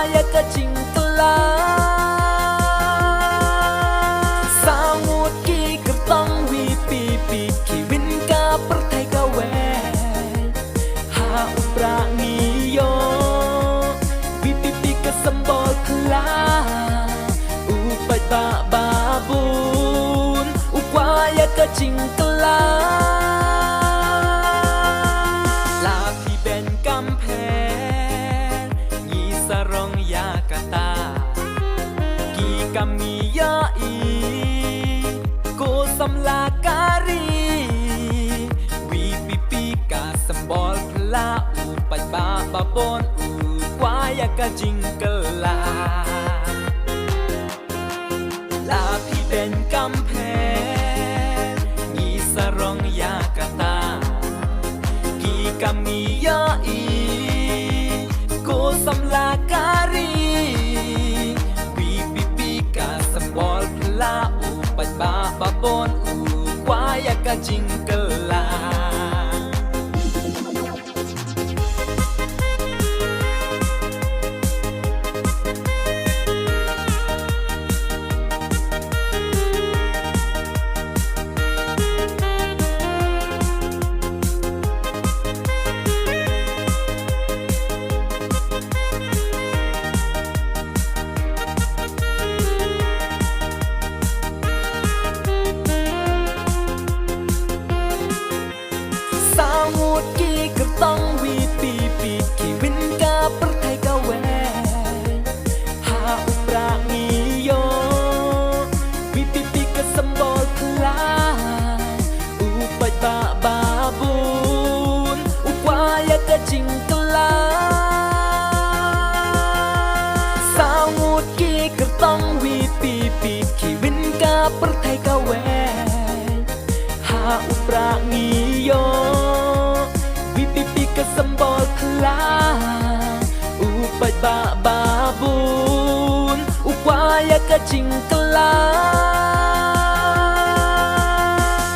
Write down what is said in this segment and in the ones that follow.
upaya kajingkelang Sangut ki kertong wipi kiwin ka pertai kawe ha uprangiyo wipi kesembol kelang upai tak babun upaya kajingkelang Lapi ben kampen ngisarong ya kata ki kami yai ko samlakari wipi ka sembol pela upai babon upaya kajingkelang Lapi ben kampen ngisarong ya kata ki kami yai ko samlakari wipi ka sembol pela upai babon upaya kajingkelang Sangut ki kertong wipi kiwin ka pertai kawe ha uprangiyo wipi kesembol kelang upai tak babun upaya kajingkelang Sangut ki kertong wipi kiwin ka pertai kawe ha uprangiyo wipi kesembol kelang upai tak babun upaya kajingkelang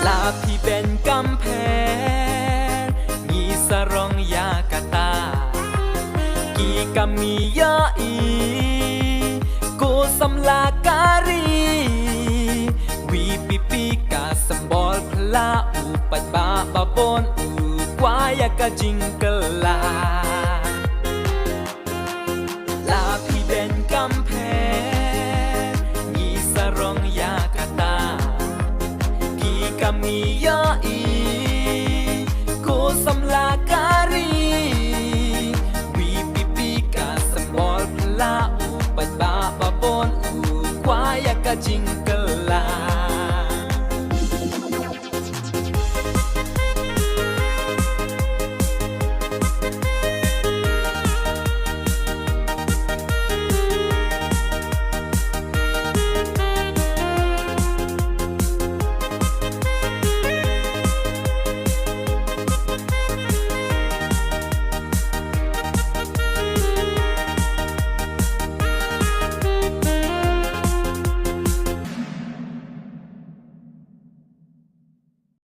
Lapi ben kampen ngisarong ya kata ki kami yai ko samlakari wipi ka sembol pela upai babon upaya kajingkelang Lapi ben kampen ngisarong ya kata ki kami